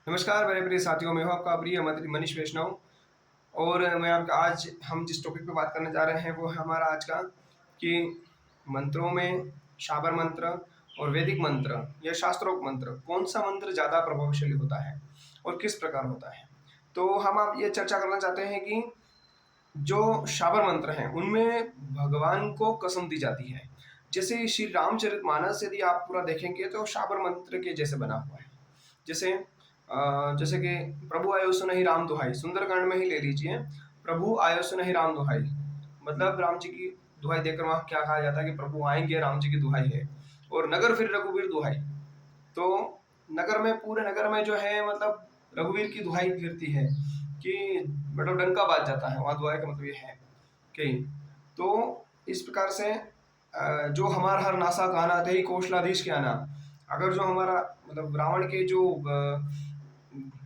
नमस्कार मेरे प्रिय साथियों, मैं हूँ आपका प्रिय मंत्री मनीष वैष्णव। और मैं आपका आज हम जिस टॉपिक पे बात करने जा रहे हैं वो है हमारा आज का कि मंत्रों में शाबर मंत्र और वैदिक मंत्र या शास्त्रोक्त मंत्र कौन सा मंत्र ज़्यादा प्रभावशाली होता है और किस प्रकार होता है। तो हम आप ये चर्चा करना चाहते हैं कि जो शाबर मंत्र हैं उनमें भगवान को कसम दी जाती है। जैसे श्री रामचरितमानस यदि आप पूरा देखेंगे तो शाबर मंत्र के जैसे बना हुआ है। जैसे कि प्रभु आयो सुनहि राम दुहाई, सुंदरकांड में ही ले लीजिए। प्रभु आयो सुनहि राम दुहाई, मतलब राम जी की दुहाई देकर वहां क्या कहा जाता है कि प्रभु आएंगे, राम जी की दुहाई है। और नगर फिर रघुवीर दुहाई, तो नगर में, पूरे नगर में जो है मतलब रघुवीर की दुहाई फिरती है कि मतलब डंका बाज जाता है। वहां दुहाई का मतलब ये है कि तो इस प्रकार से जो हमारा हर नासा कहना थे ही कौशलाधीश के आना। अगर जो हमारा मतलब रावण के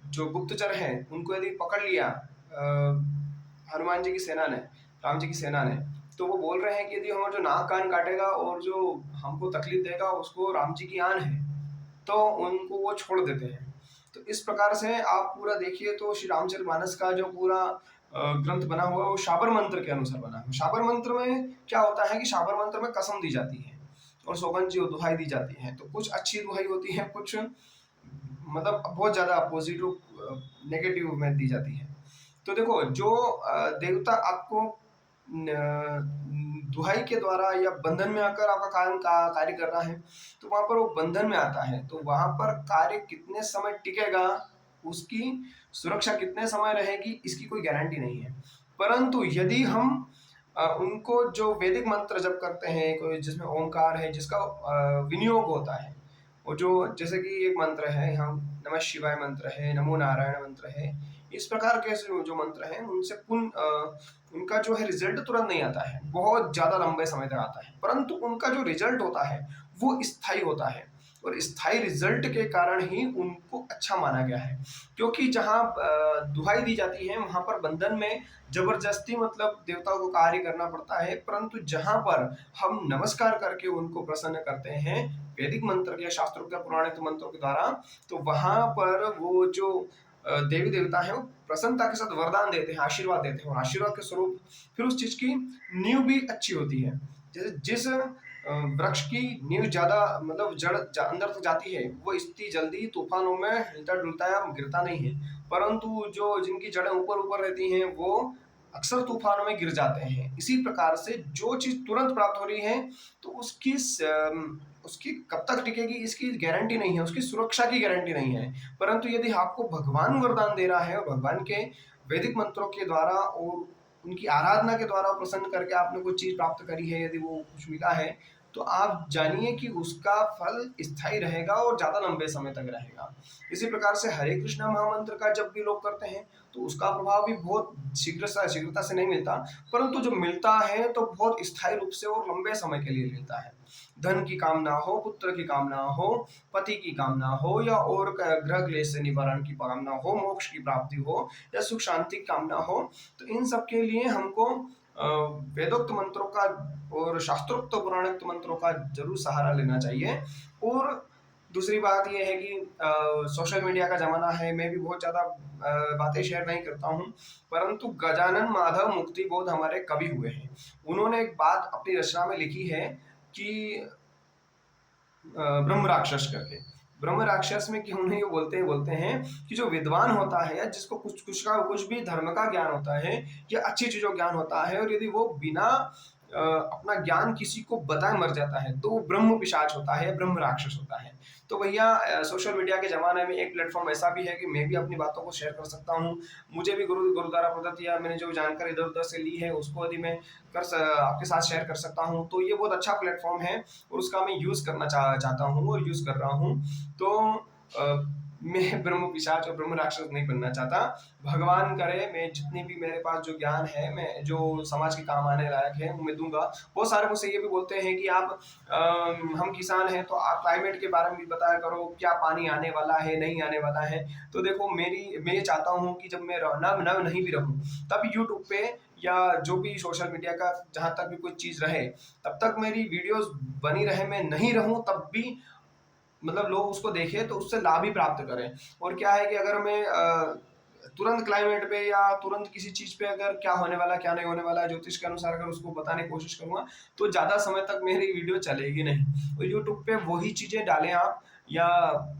जो गुप्तचर हैं उनको यदि पकड़ लिया हनुमान जी की सेना ने, राम जी की सेना ने, तो वो बोल रहे हैं कि यदि हमारा जो नाक कान काटेगा और जो हमको तकलीफ देगा उसको राम जी की आन है, तो उनको वो छोड़ देते हैं। तो इस प्रकार से आप पूरा देखिए तो श्री रामचरितमानस का जो पूरा ग्रंथ बना हुआ है वो शाबर मंत्र के अनुसार बना है। शाबर मंत्र में क्या होता है कि शाबर मंत्र में कसम दी जाती है और सौगंध जी दुहाई दी जाती है। तो कुछ अच्छी दुहाई होती है, कुछ मतलब बहुत ज्यादा पॉजिटिव नेगेटिव में दी जाती है। तो देखो जो देवता आपको दुहाई के द्वारा या बंधन में आकर आपका कार्य कर रहा है, तो वहां पर वो बंधन में आता है, तो वहां पर कार्य कितने समय टिकेगा, उसकी सुरक्षा कितने समय रहेगी, इसकी कोई गारंटी नहीं है। परंतु यदि हम उनको जो वैदिक मंत्र जब करते हैं, कोई जिसमें ओंकार है, जिसका विनियोग होता है, और जो जैसे कि एक मंत्र है हम नमः शिवाय मंत्र है, नमो नारायण मंत्र है, इस प्रकार के जो मंत्र हैं उनसे उनका जो है रिजल्ट तुरंत नहीं आता है, बहुत ज्यादा लंबे समय तक आता है, परंतु उनका जो रिजल्ट होता है वो स्थायी होता है। और स्थायी रिजल्ट के कारण ही उनको अच्छा माना गया है, क्योंकि जहाँ दुहाई दी जाती है वहां पर बंधन में जबरदस्ती मतलब देवताओं को कार्य करना पड़ता है, परंतु जहां पर हम नमस्कार करके उनको प्रसन्न करते हैं वैदिक मंत्र या शास्त्रों या पुराणिक मंत्रों के द्वारा, तो वहां पर वो जो देवी देवता है वो प्रसन्नता के साथ वरदान देते हैं, आशीर्वाद देते हैं, और आशीर्वाद के स्वरूप फिर उस चीज की नींव भी अच्छी होती है। जैसे जिस वृक्ष की नींव ज्यादा मतलब अंदर तक जाती है वो इतनी जल्दी तूफानों में हिलता डुलता या गिरता नहीं है, परंतु जो जिनकी जड़ें ऊपर ऊपर रहती हैं वो अक्सर तूफानों में गिर जाते हैं। इसी प्रकार से जो चीज तुरंत प्राप्त हो रही है तो उसकी कब तक टिकेगी इसकी गारंटी नहीं है, उसकी सुरक्षा की गारंटी नहीं है। परंतु यदि आपको भगवान वरदान दे रहा है और भगवान के वैदिक मंत्रों के द्वारा और उनकी आराधना के द्वारा प्रसन्न करके आपने कोई चीज प्राप्त करी है, यदि वो कुछ मिला है, तो आप जानिए कि उसका फल स्थायी रहेगा और ज्यादा लंबे समय तक रहेगा। इसी प्रकार से हरे कृष्णा महामंत्र का जब भी लोग करते हैं तो उसका प्रभाव भी बहुत शीघ्रता से नहीं मिलता, परंतु जो मिलता है तो बहुत स्थायी रूप से और लंबे समय के लिए मिलता है। धन की कामना हो, पुत्र की कामना हो, पति की कामना हो, या और ग्रह क्लेश से निवारण की कामना हो, मोक्ष की प्राप्ति हो, या सुख शांति की कामना हो, तो इन सब के लिए हमको वेदोक्त मंत्रों का और शास्त्रोक्त पुराणोक्त मंत्रों का जरूर सहारा लेना चाहिए। और दूसरी बात यह है कि सोशल मीडिया का जमाना है, मैं भी बहुत ज्यादा बातें शेयर नहीं करता हूँ, परंतु गजानन माधव मुक्ति बोध हमारे कवि हुए हैं, उन्होंने एक बात अपनी रचना में लिखी है कि ब्रह्म राक्षस करके, ब्रह्म राक्षस में क्यों नहीं बोलते हैं कि जो विद्वान होता है या जिसको कुछ भी धर्म का ज्ञान होता है या अच्छी चीजों ज्ञान होता है, और यदि वो बिना अपना ज्ञान किसी को बताए मर जाता है तो वो ब्रह्म पिशाच होता है, ब्रह्म राक्षस होता है। तो भैया सोशल मीडिया के जमाने में एक प्लेटफॉर्म ऐसा भी है कि मैं भी अपनी बातों को शेयर कर सकता हूँ। मुझे भी गुरु द्वारा प्रदत्त या मैंने जो जानकारी इधर उधर से ली है उसको यदि मैं आपके साथ शेयर कर सकता हूँ, तो ये बहुत अच्छा प्लेटफॉर्म है और उसका मैं यूज करना चाहता हूँ और यूज कर रहा हूँ। तो मैं ब्रह्म पिशाच और ब्रह्म राक्षस नहीं बनना चाहता। भगवान करे मैं जितनी भी मेरे पास जो ज्ञान है, मैं जो समाज के काम आने लायक है वो मैं दूंगा। बहुत सारे मुझसे ये भी बोलते हैं कि आप हम किसान हैं तो आप क्लाइमेट के बारे में भी बताया करो, क्या पानी आने वाला है नहीं आने वाला है। तो देखो मैं ये चाहता हूँ कि जब मैं नव नहीं भी रहूँ तब यूट्यूब पे या जो भी सोशल मीडिया का जहां तक भी कोई चीज रहे तब तक मेरी वीडियोस बनी रहे, मैं नहीं रहूं तब भी मतलब लोग उसको देखें तो उससे लाभ ही प्राप्त करें। और क्या है कि अगर मैं तुरंत क्लाइमेट पे या तुरंत किसी चीज़ पे अगर क्या होने वाला है, क्या नहीं होने वाला है, ज्योतिष के अनुसार अगर उसको बताने की कोशिश करूँगा, तो ज़्यादा समय तक मेरी वीडियो चलेगी नहीं। और यूट्यूब पे वही चीज़ें डालें आप, या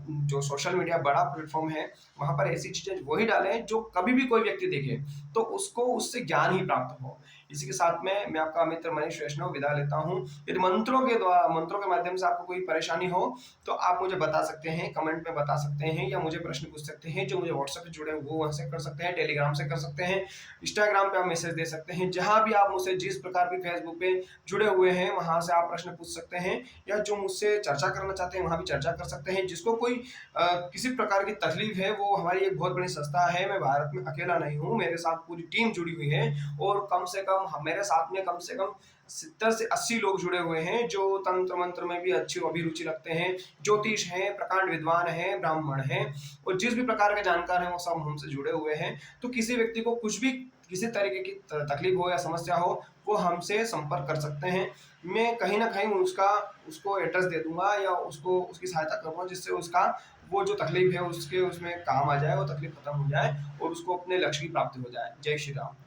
जो सोशल मीडिया बड़ा प्लेटफ़ॉर्म है, वहाँ पर ऐसी चीज़ें वही डालें जो कभी भी कोई व्यक्ति देखे, तो उसको उससे ज्ञान ही प्राप्त हो। इसी के साथ में मैं आपका मित्र मनीष वैष्णव विदा लेता हूँ। यदि मंत्रों के माध्यम से आपको कोई परेशानी हो, तो आप मुझे बता सकते हैं, कमेंट में बता सकते हैं, या मुझे प्रश्न पूछ सकते हैं। जो मुझे व्हाट्सएप पे जुड़े हैं वो वहाँ से कर सकते हैं, टेलीग्राम से कर सकते हैं, इंस्टाग्राम पे आप मैसेज दे सकते हैं। जहाँ भी आप मुझसे जिस प्रकार भी फेसबुक पे जुड़े हुए हैं, वहाँ से आप प्रश्न पूछ सकते हैं, या जो मुझसे चर्चा करना चाहते हैं वहाँ भी चर्चा कर सकते हैं। जिसको कोई किसी प्रकार की तकलीफ है, वो हमारी एक बहुत बड़ी संस्था है, मैं भारत में अकेला नहीं हूँ, मेरे साथ पूरी टीम जुड़ी हुई है। और कम से कम मेरे साथ में कम से कम 70 से 80 लोग जुड़े हुए हैं, जो तंत्र मंत्र में भी अच्छी अभिरुचि रखते हैं, ज्योतिष हैं, प्रकांड विद्वान हैं, ब्राह्मण हैं, और जिस भी प्रकार के जानकार हैं वो सब हमसे जुड़े हुए हैं। तो किसी व्यक्ति को कुछ भी किसी तरीके की तकलीफ हो या समस्या हो, वो हमसे संपर्क कर सकते हैं। मैं कहीं ना कहीं उसको एड्रेस दे दूंगा, या उसको उसकी सहायता करूंगा, जिससे उसका वो जो तकलीफ है उसके उसमें काम आ जाए, वो तकलीफ खत्म हो जाए और उसको अपने लक्ष्य की प्राप्ति हो जाए। जय श्री राम।